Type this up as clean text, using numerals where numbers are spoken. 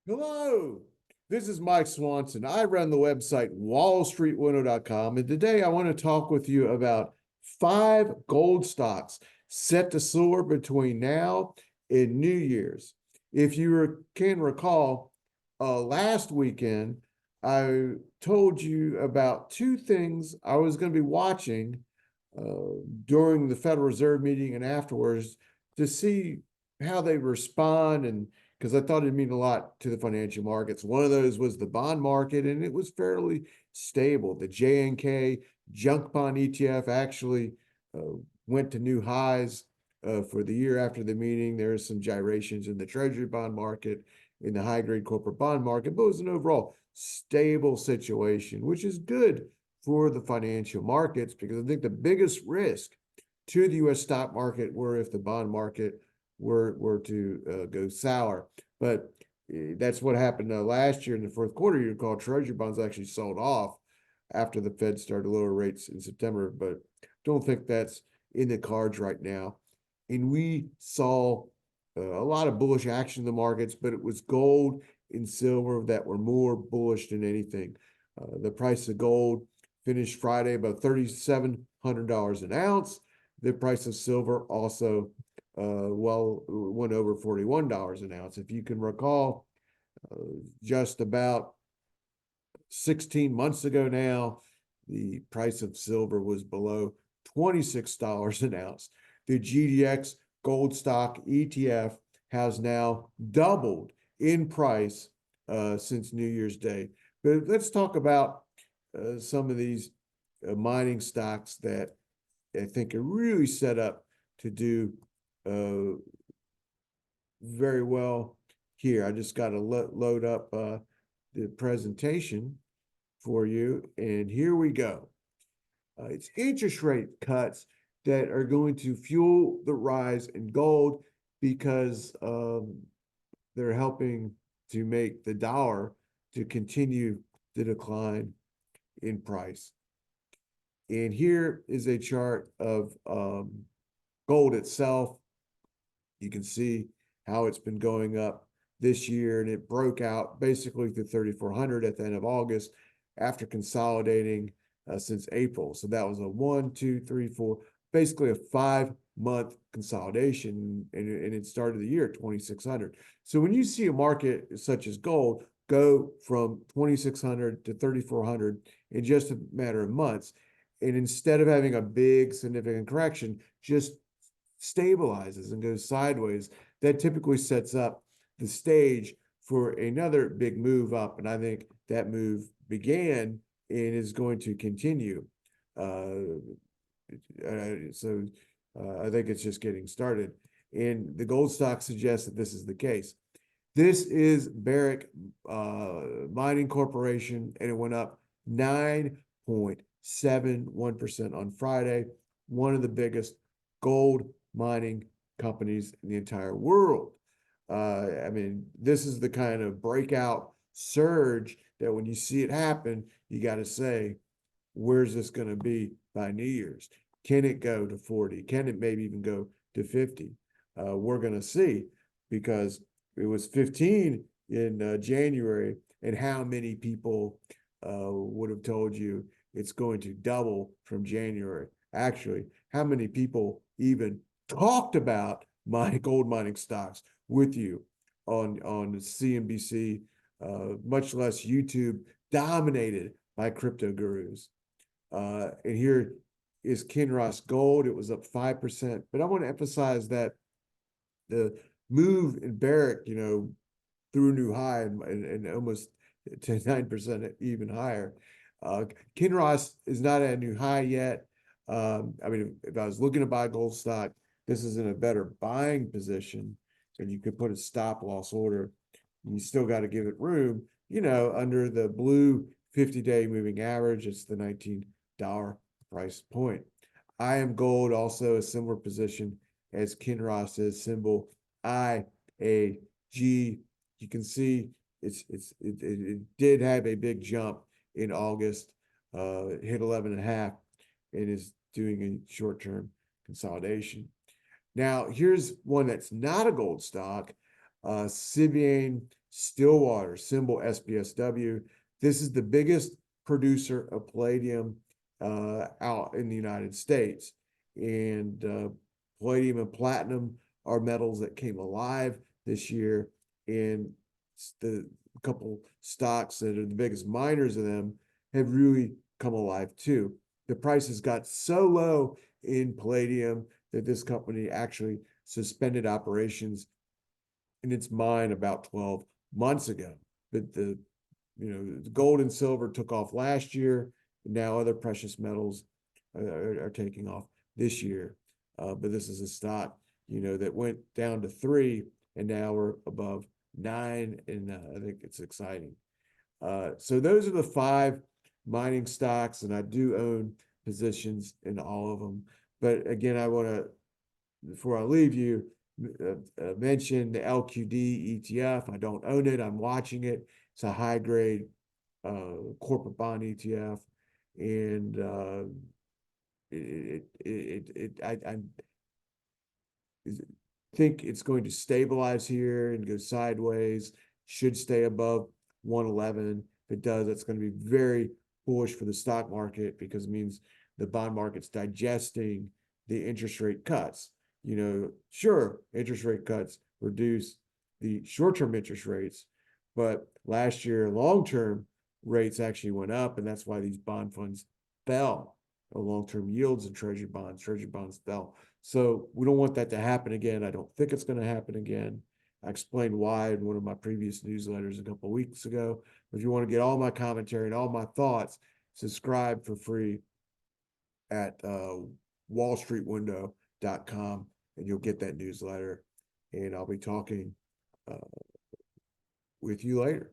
Hello, this is Mike Swanson. I run the website WallStreetWindow.com, and today I want to talk with you about 5 gold stocks set to soar between now and New Year's. If you can recall, last weekend I told you about 2 things I was going to be watching during the Federal Reserve meeting and afterwards to see how they respond, and because I thought it'd mean a lot to the financial markets. One of those was the bond market, and it was fairly stable. The JNK junk bond ETF actually went to new highs for the year after the meeting. There are some gyrations in the Treasury bond market, in the high grade corporate bond market, but it was an overall stable situation, which is good for the financial markets, because I think the biggest risk to the U.S. stock market were if the bond market were to go sour. But that's what happened last year in the fourth quarter. You recall Treasury bonds actually sold off after the Fed started lower rates in September, but don't think that's in the cards right now. And we saw a lot of bullish action in the markets, but it was gold and silver that were more bullish than anything. The price of gold finished Friday about $3,700 an ounce. The price of silver also went over $41 an ounce. If you can recall, just about 16 months ago now, the price of silver was below $26 an ounce. The GDX gold stock ETF has now doubled in price since New Year's Day. But let's talk about some of these mining stocks that I think are really set up to do very well here. I just got to load up the presentation for you, and here we go. It's interest rate cuts that are going to fuel the rise in gold, because they're helping to make the dollar to continue the decline in price. And here is a chart of gold itself. You can see how it's been going up this year, and it broke out basically to 3,400 at the end of August after consolidating since April. So that was a 1, 2, 3, 4, basically a 5-month consolidation, and it started the year at 2,600. So when you see a market such as gold go from 2,600 to 3,400 in just a matter of months, and instead of having a big significant correction, just stabilizes and goes sideways, that typically sets up the stage for another big move up. And I think that move began and is going to continue. So I think it's just getting started. And the gold stock suggests that this is the case. This is Barrick Mining Corporation, and it went up 9.71% on Friday, one of the biggest gold mining companies in the entire world. I mean, this is the kind of breakout surge that when you see it happen, you got to say, where's this going to be by New Year's? Can it go to 40? Can it maybe even go to 50? We're going to see, because it was 15 in January, and how many people would have told you it's going to double from January? Actually, how many people even talked about gold mining stocks with you on CNBC, much less YouTube, dominated by crypto gurus? And here is Kinross Gold. It was up 5%. But I want to emphasize that the move in Barrick, through a new high and almost to 9% even higher. Kinross is not at a new high yet. I mean, if I was looking to buy gold stock, this is in a better buying position, and you could put a stop loss order. You still got to give it room, under the blue 50-day moving average. It's the $19 price point. IM Gold, also a similar position as Kinross, is symbol IAG. You can see it did have a big jump in August, hit 11.5, and is doing a short-term consolidation. Now, here's one that's not a gold stock, Sibian Stillwater, symbol SPSW. This is the biggest producer of palladium out in the United States. And palladium and platinum are metals that came alive this year. And the couple stocks that are the biggest miners of them have really come alive too. The prices got so low in palladium that this company actually suspended operations in its mine about 12 months ago. But the gold and silver took off last year. And now other precious metals are taking off this year. But this is a stock, that went down to 3 and now we're above 9. And I think it's exciting. So those are the 5 mining stocks, and I do own positions in all of them. But again, I want to, before I leave you, mention the LQD ETF. I don't own it. I'm watching it. It's a high grade corporate bond ETF, and I think it's going to stabilize here and go sideways. Should stay above 111. If it does, that's going to be very bullish for the stock market, because it means the bond market's digesting the interest rate cuts. Sure, interest rate cuts reduce the short-term interest rates, but last year long-term rates actually went up, and that's why these bond funds fell. Long-term yields and treasury bonds fell. So we don't want that to happen again. I don't think it's going to happen again. I explained why in one of my previous newsletters a couple of weeks ago. If you want to get all my commentary and all my thoughts, subscribe for free at WallStreetWindow.com, and you'll get that newsletter. And I'll be talking with you later.